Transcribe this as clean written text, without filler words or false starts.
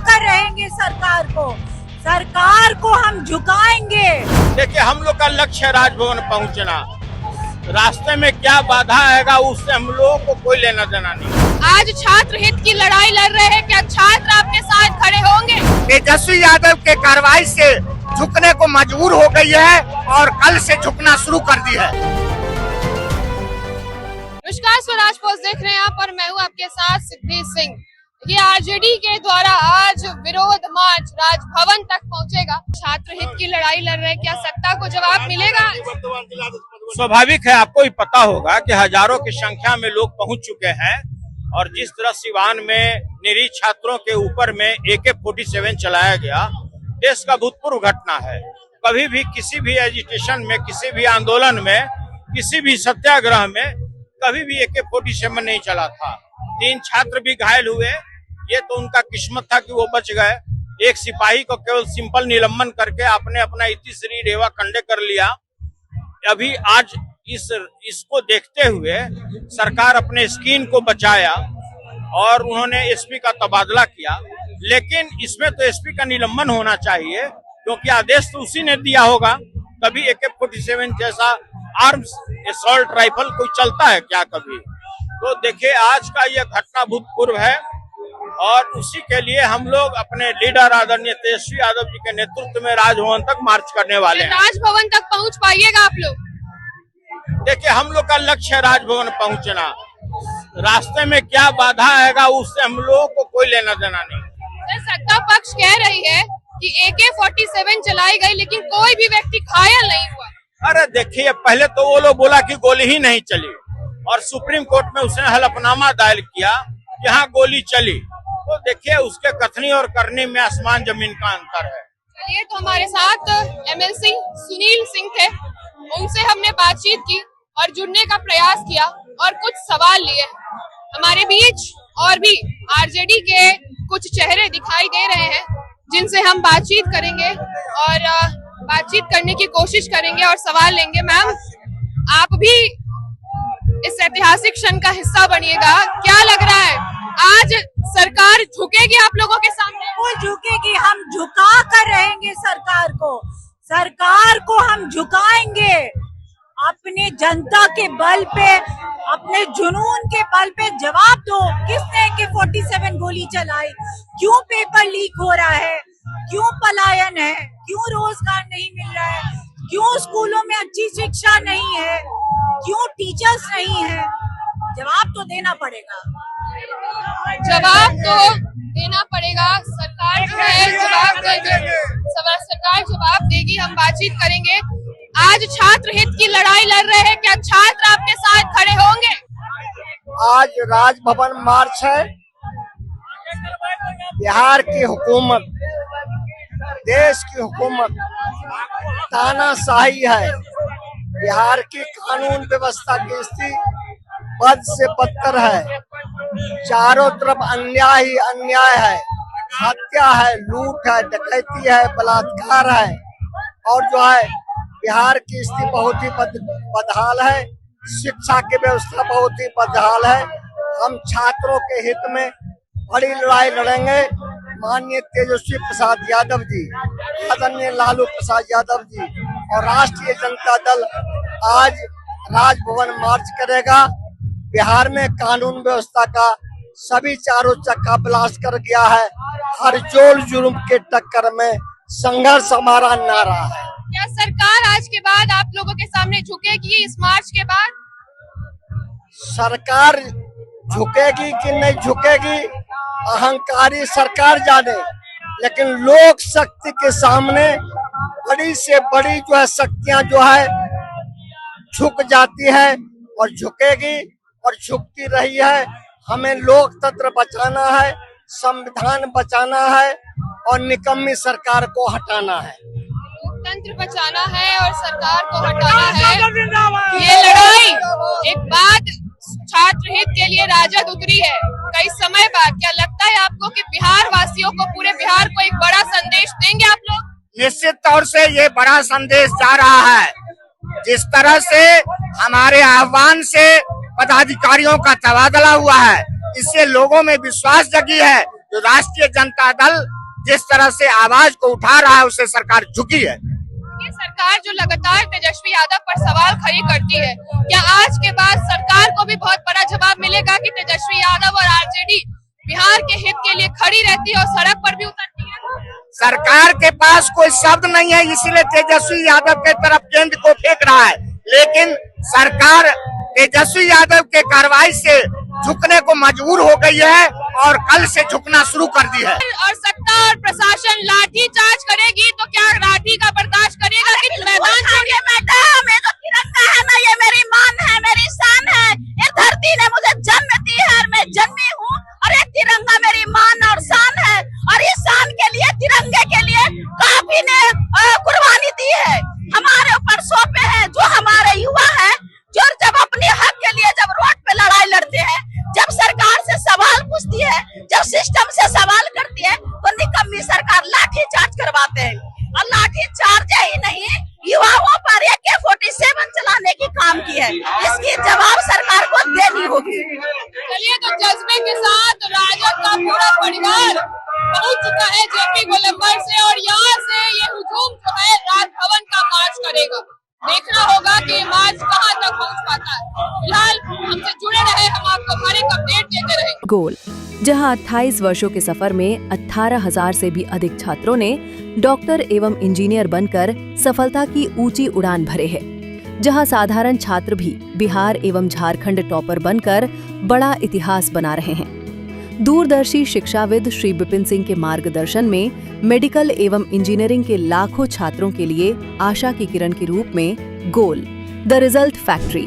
कर रहेंगे सरकार को हम झुकाएंगे। देखिए, हम लोग का लक्ष्य है राजभवन पहुंचना। रास्ते में क्या बाधा आएगा उससे हम लोगों को कोई लेना देना नहीं। आज छात्र हित की लड़ाई लड़ रहे हैं, क्या छात्र आपके साथ खड़े होंगे? तेजस्वी यादव के कार्रवाई से झुकने को मजबूर हो गई है और कल से झुकना शुरू कर दी है। नमस्कार, स्वराज पोस्ट देख रहे हैं आप और मैं हूं आपके साथ सिद्धि सिंह। ये आरजेडी के द्वारा आज विरोध मार्च राजभवन तक पहुंचेगा। छात्र हित की लड़ाई लड़ रहे हैं, क्या सत्ता को जवाब मिलेगा? स्वाभाविक है, आपको भी पता होगा कि हजारों की संख्या में लोग पहुंच चुके हैं और जिस तरह सिवान में निरीह छात्रों के ऊपर में AK-47 चलाया गया, देश का भूतपूर्व घटना है। कभी भी किसी भी एजिटेशन में, किसी भी आंदोलन में, किसी भी सत्याग्रह में कभी भी AK-47 नहीं चला था। 3 छात्र भी घायल हुए, ये तो उनका किस्मत था कि वो बच गए। एक सिपाही को केवल सिंपल निलंबन करके आपने अपना इतिश्री रेवा कंडे कर लिया। अभी आज इसको देखते हुए सरकार अपने स्किन को बचाया और उन्होंने एसपी का तबादला किया, लेकिन इसमें तो एसपी का निलंबन होना चाहिए, क्योंकि आदेश तो उसी ने दिया होगा। कभी AK-47 जैसा आर्म्स असॉल्ट राइफल कोई चलता है क्या कभी? तो देखिए, आज का यह घटना भूतपूर्व है और उसी के लिए हम लोग अपने लीडर आदरणीय तेजस्वी यादव जी के नेतृत्व में राजभवन तक मार्च करने वाले हैं। राजभवन तक पहुंच पाइएगा आप लोग? देखिए, हम लोग का लक्ष्य है राजभवन पहुंचना। रास्ते में क्या बाधा आएगा उससे हम लोगों को कोई लेना देना नहीं। सत्ता पक्ष कह रही है कि AK-47 चलाई गई, लेकिन कोई भी व्यक्ति घायल नहीं हुआ। अरे देखिए, पहले तो वो लोग बोला कि गोली ही नहीं चली और सुप्रीम कोर्ट में उसने हलफनामा दायर किया, यहाँ गोली चली। तो देखिए, उसके कथनी और करनी में आसमान जमीन का अंतर है। चलिए, तो हमारे साथ MLC सुनील सिंह थे, उनसे हमने बातचीत की और जुड़ने का प्रयास किया और कुछ सवाल लिए। हमारे बीच और भी आरजेडी के कुछ चेहरे दिखाई दे रहे हैं, जिनसे हम बातचीत करेंगे और बातचीत करने की कोशिश करेंगे और सवाल लेंगे। मैम, आप भी इस ऐतिहासिक क्षण का हिस्सा बनिएगा। क्या लग रहा है, आज सरकार झुकेगी आप लोगों के सामने? वो झुकेगी, हम झुका कर रहेंगे सरकार को हम झुकाएंगे। अपने जनता के बल पे, अपने जुनून के बल पे जवाब दो। किसने AK-47 गोली चलाई? क्यों पेपर लीक हो रहा है? क्यों पलायन है? क्यों रोजगार नहीं मिल रहा है? क्यों स्कूलों में अच्छी शिक्षा नहीं है? क्यों टीचर्स नहीं है? जवाब तो देना पड़ेगा। सरकार जो है जवाब देगी। सरकार जवाब देगी, हम बातचीत करेंगे। आज छात्र हित की लड़ाई लड़ रहे हैं, क्या छात्र आपके साथ खड़े होंगे? आज राजभवन मार्च है। बिहार की हुकूमत, देश की हुकूमत तानाशाही है। बिहार की कानून व्यवस्था की स्थिति बद से बदतर है। चारों तरफ अन्याय ही अन्याय है, हत्या है, लूट है, डकैती है, बलात्कार है और जो है बिहार की स्थिति बहुत ही बदहाल है। शिक्षा की व्यवस्था बहुत ही बदहाल है। हम छात्रों के हित में बड़ी लड़ाई लड़ेंगे। माननीय तेजस्वी प्रसाद यादव जी, आदरणीय लालू प्रसाद यादव जी और राष्ट्रीय जनता दल आज राजभवन मार्च करेगा। बिहार में कानून व्यवस्था का सभी चारों चक्का ब्लास्ट कर गया है। हर जोल जुर्म के टक्कर में संघर्ष हमारा नारा है। क्या सरकार आज के बाद आप लोगों के सामने झुकेगी? इस मार्च के बाद सरकार झुकेगी कि नहीं झुकेगी, अहंकारी सरकार जाने, लेकिन लोक शक्ति के सामने बड़ी से बड़ी जो है शक्तियां जो है झुक जाती है और झुकेगी और झुकती रही है। हमें लोकतंत्र बचाना है, संविधान बचाना है और निकम्मी सरकार को हटाना है। लोकतंत्र बचाना है और सरकार को हटाना है। ये लड़ाई एक बात छात्र हित के लिए राजद उतरी है कई समय बाद। क्या लगता है आपको कि बिहार वासियों को, पूरे बिहार को एक बड़ा संदेश देंगे आप लोग? निश्चित तौर से ये बड़ा संदेश जा रहा है जिस तरह से हमारे आह्वान से पदाधिकारियों का तबादला हुआ है, इससे लोगों में विश्वास जगी है। जो राष्ट्रीय जनता दल जिस तरह से आवाज को उठा रहा है, उससे सरकार झुकी है। ये सरकार जो लगातार तेजस्वी यादव पर सवाल खड़ी करती है, क्या आज के बाद सरकार को भी बहुत बड़ा जवाब मिलेगा कि तेजस्वी यादव और आरजेडी बिहार के हित के लिए खड़ी रहती है और सड़क पर भी उतरती है? सरकार के पास कोई शब्द नहीं है, इसीलिए तेजस्वी यादव के तरफ केंद्र को फेंक रहा है। लेकिन सरकार तेजस्वी यादव के कार्रवाई से झुकने को मजबूर हो गई है और कल से झुकना शुरू कर दी है। और सत्ता और प्रशासन लाठी चार्ज करेगी तो क्या लाठी का बर्दाश्त करेगा कि मैदान छोड़िए? मैडम, ये तो तिरंगा है ना, ये मेरी मान है, मेरी शान है। ये धरती ने मुझे जन्म दी है और मैं जन्मी हूँ, और ये तिरंगा मेरी मान और शान है। और इस शान के लिए, तिरंगे के लिए काफी ने कुर्बानी दी है, हमारे ऊपर सौंपे हैं। जो हमारे युवा है, जो जब अपने हक के लिए जब रोड पे लड़ाई लड़ते हैं, जब सरकार से सवाल पूछती है, जब सिस्टम से सवाल करती है, तो निकम्मी सरकार लाठी चार्ज करवाते हैं। और लाठी चार्ज ही नहीं, युवाओं पर AK-47 चलाने की काम की है। इसकी जवाब सरकार को देनी होगी। चलिए, तो जज्बे के साथ राजद का पूरा परिवार पहुंच चुका है JP गोलंबर से, और यहाँ से ये हुजूम जो है राजभवन का मार्च करेगा। देखना होगा कि ये मार्च कहाँ तक पहुँच पाता है। फिलहाल हमसे जुड़े रहे, हम आपको हर एक अपडेट देते रहे। गोल, जहां 28 वर्षों के सफर में 18,000 से भी अधिक छात्रों ने डॉक्टर एवं इंजीनियर बनकर सफलता की ऊंची उड़ान भरे है, जहां साधारण छात्र भी बिहार एवं झारखंड टॉपर बनकर बड़ा इतिहास बना रहे हैं। दूरदर्शी शिक्षाविद श्री विपिन सिंह के मार्गदर्शन में मेडिकल एवं इंजीनियरिंग के लाखों छात्रों के लिए आशा की किरण के रूप में गोल, द रिजल्ट फैक्ट्री